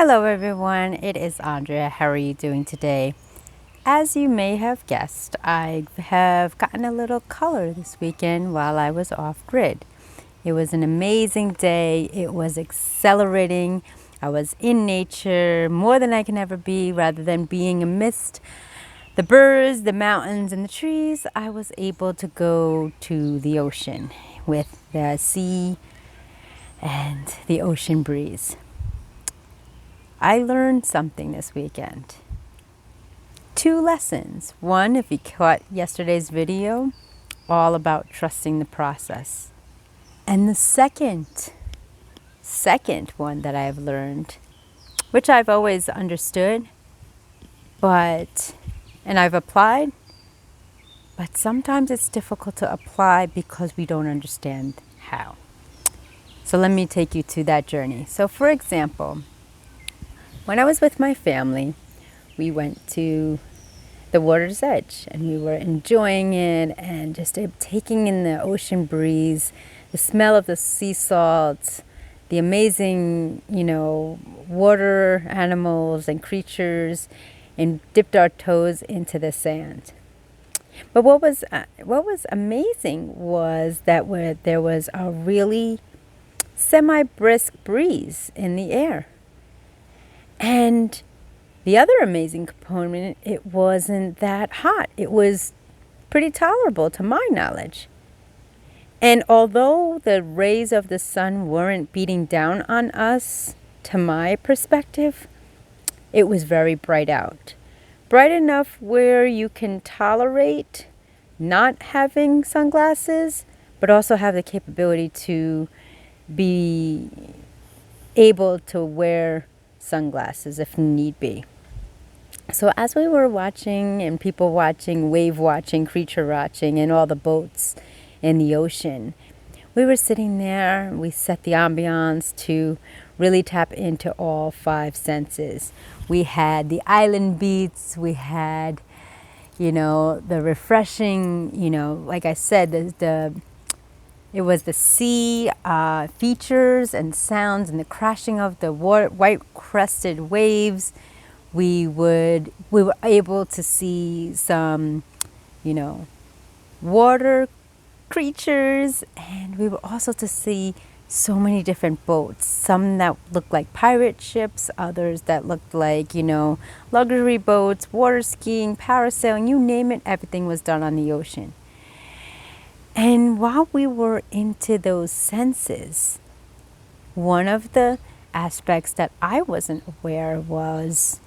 Hello everyone, it is Andrea. How are you doing today? As you may have guessed, I have gotten a little color this weekend while I was off grid. It was an amazing day. It was accelerating. I was in nature more than I can ever be. Rather than being amidst the birds, the mountains, and the trees, I was able to go to the ocean with the sea and the ocean breeze. I learned something this weekend. 2 lessons. One, if you caught yesterday's video, all about trusting the process. And the second one that I've learned, which I've always understood, and I've applied, but sometimes it's difficult to apply because we don't understand how. So let me take you to that journey. So for example, when I was with my family, we went to the water's edge and we were enjoying it and just taking in the ocean breeze, the smell of the sea salt, the amazing, water animals and creatures, and dipped our toes into the sand. But what was amazing was that there was a really semi-brisk breeze in the air. And the other amazing component, it wasn't that hot. It was pretty tolerable to my knowledge. And although the rays of the sun weren't beating down on us, to my perspective, it was very bright out. Bright enough where you can tolerate not having sunglasses, but also have the capability to be able to wear sunglasses if need be. So as we were watching and people watching, wave watching, creature watching, and all the boats in the ocean, we were sitting there. We set the ambiance to really tap into all 5 senses. We had the island beats. We had, the refreshing, like I said, it was the sea features and sounds and the crashing of the white crested waves. We were able to see some, water creatures, and we were also to see so many different boats. Some that looked like pirate ships, others that looked like, luxury boats, water skiing, parasailing, you name it, everything was done on the ocean. And while we were into those senses, one of the aspects that I wasn't aware was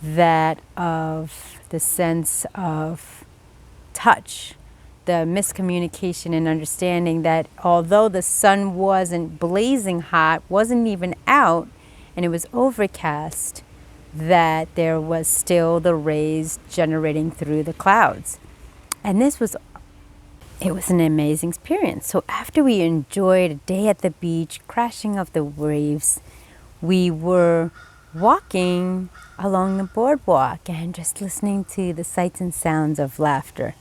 that of the sense of touch, the miscommunication and understanding that although the sun wasn't blazing hot, wasn't even out, and it was overcast, that there was still the rays generating through the clouds. And it was an amazing experience. So after we enjoyed a day at the beach, crashing of the waves, we were walking along the boardwalk and just listening to the sights and sounds of laughter.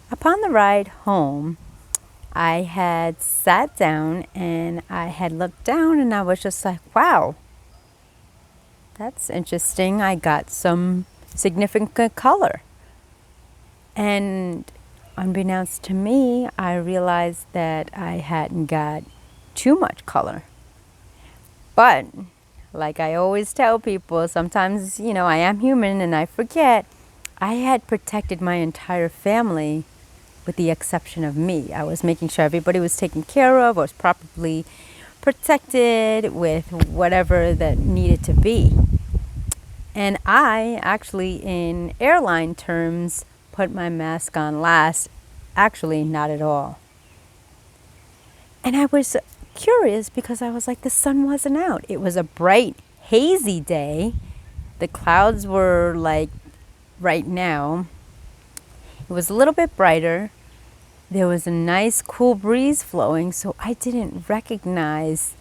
Upon the ride home, I had sat down and I had looked down and I was just like, wow, that's interesting. I got some significant color. And unbeknownst to me, I realized that I hadn't got too much color. But like I always tell people, sometimes, I am human and I forget. I had protected my entire family with the exception of me. I was making sure everybody was taken care of, was properly protected with whatever that needed to be. And I actually, in airline terms, put my mask on last. Actually, not at all. And I was curious because I was like, the sun wasn't out. It was a bright, hazy day. The clouds were like right now. It was a little bit brighter. There was a nice cool breeze flowing, so I didn't recognize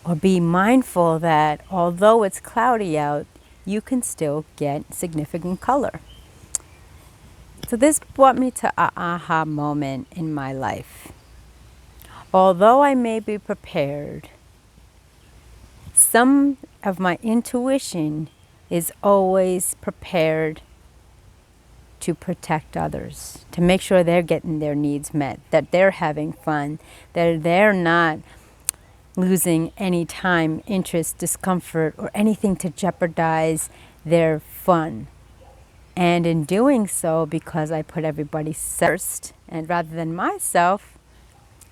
or be mindful that although it's cloudy out, you can still get significant color. So this brought me to an aha moment in my life. Although I may be prepared, some of my intuition is always prepared to protect others, to make sure they're getting their needs met, that they're having fun, that they're not losing any time, interest, discomfort, or anything to jeopardize their fun. And in doing so, because I put everybody first, and rather than myself,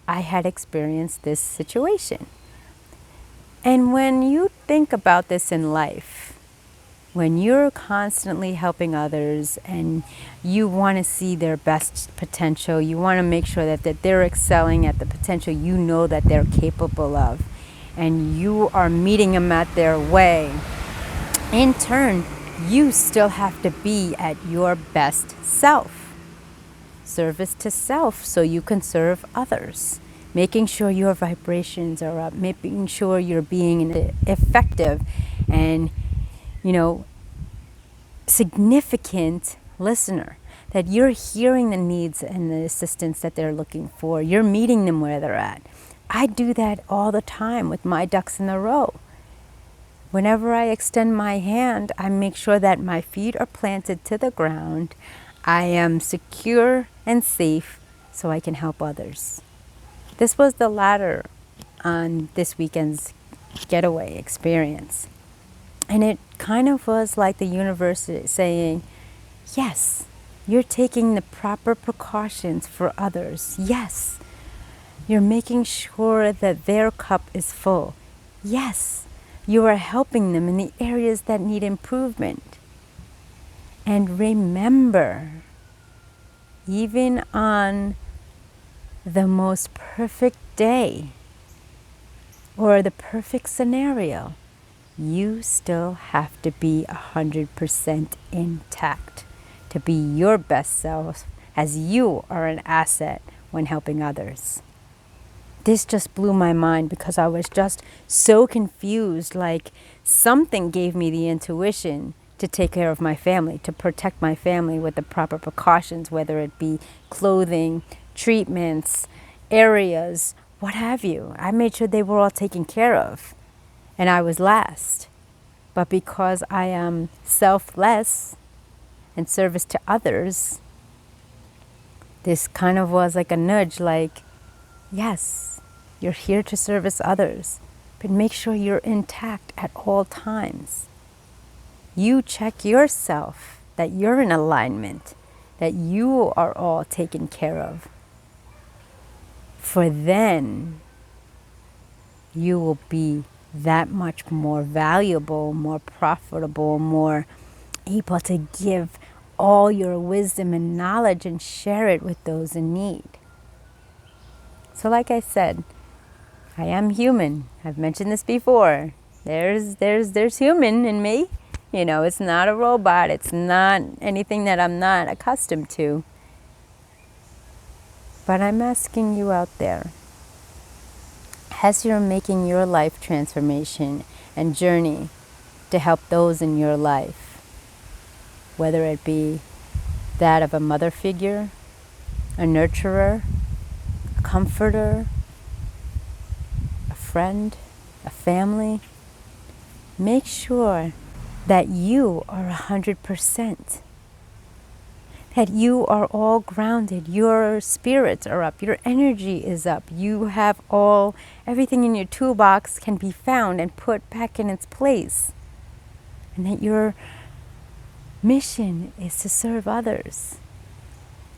I had experienced this situation. And when you think about this in life, when you're constantly helping others and you want to see their best potential, you want to make sure that they're excelling at the potential you know that they're capable of, and you are meeting them at their way, in turn, you still have to be at your best self. Service to self so you can serve others. Making sure your vibrations are up, making sure you're being an effective and, significant listener, that you're hearing the needs and the assistance that they're looking for. You're meeting them where they're at. I do that all the time with my ducks in a row. Whenever I extend my hand, I make sure that my feet are planted to the ground. I am secure and safe so I can help others. This was the ladder on this weekend's getaway experience. And it kind of was like the universe saying, yes, you're taking the proper precautions for others. Yes, you're making sure that their cup is full. Yes, you are helping them in the areas that need improvement. And remember, even on the most perfect day or the perfect scenario, you still have to be 100% intact to be your best self, as you are an asset when helping others. This just blew my mind because I was just so confused. Like, something gave me the intuition to take care of my family, to protect my family with the proper precautions, whether it be clothing, treatments, areas, what have you. I made sure they were all taken care of. And I was last. But because I am selfless and service to others, this kind of was like a nudge, like, yes, you're here to service others, but make sure you're intact at all times. You check yourself that you're in alignment, that you are all taken care of. For then you will be that much more valuable, more profitable, more able to give all your wisdom and knowledge and share it with those in need. So like I said, I am human. I've mentioned this before. There's human in me. It's not a robot. It's not anything that I'm not accustomed to. But I'm asking you out there, as you're making your life transformation and journey to help those in your life, whether it be that of a mother figure, a nurturer, a comforter, a friend, a family, make sure that you are 100%. That you are all grounded, your spirits are up, your energy is up, you have everything in your toolbox can be found and put back in its place. And that your mission is to serve others.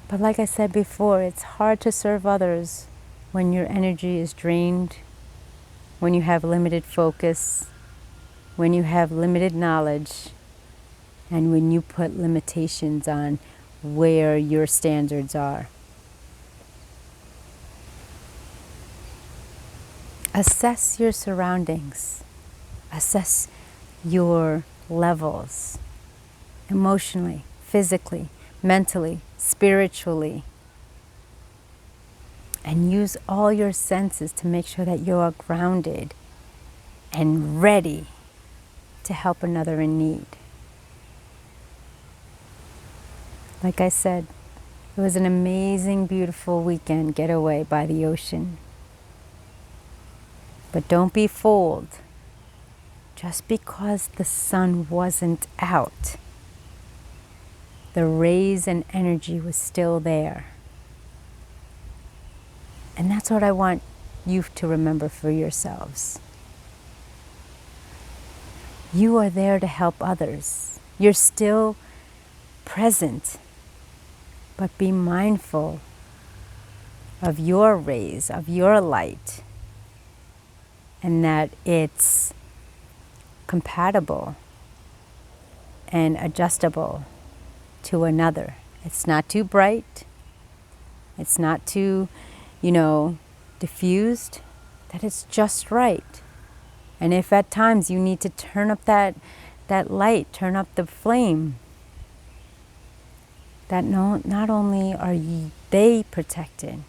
But like I said before, it's hard to serve others when your energy is drained, when you have limited focus, when you have limited knowledge, and when you put limitations on where your standards are. Assess your surroundings. Assess your levels emotionally, physically, mentally, spiritually. And use all your senses to make sure that you are grounded and ready to help another in need. Like I said, it was an amazing, beautiful weekend getaway by the ocean. But don't be fooled just because the sun wasn't out, the rays and energy was still there. And that's what I want you to remember for yourselves. You are there to help others. You're still present, but be mindful of your rays, of your light, and that it's compatible and adjustable to another. It's not too bright. It's not too, diffused, that it's just right. And if at times you need to turn up that light, turn up the flame, that not only are they protected,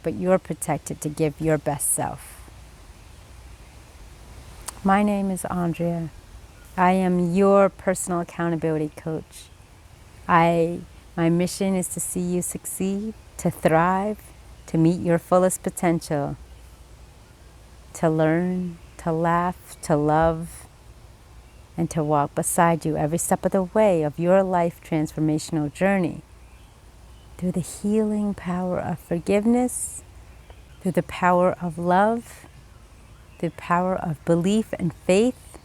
but you're protected to give your best self. My name is Andrea. I am your personal accountability coach. My mission is to see you succeed, to thrive, to meet your fullest potential, to learn, to laugh, to love, and to walk beside you every step of the way of your life transformational journey through the healing power of forgiveness, through the power of love, the power of belief and faith,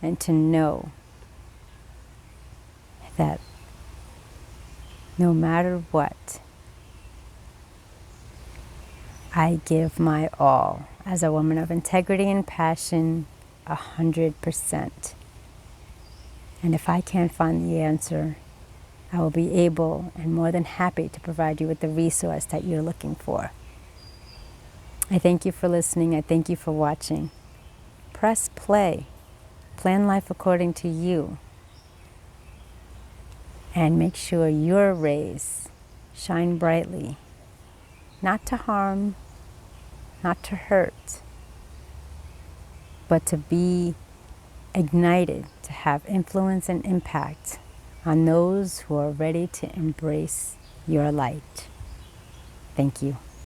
and to know that no matter what, I give my all as a woman of integrity and passion, 100%. And if I can't find the answer, I will be able and more than happy to provide you with the resource that you're looking for. I thank you for listening. I thank you for watching. Press play. Plan life according to you. And make sure your rays shine brightly, not to harm, not to hurt, but to be ignited, to have influence and impact on those who are ready to embrace your light. Thank you.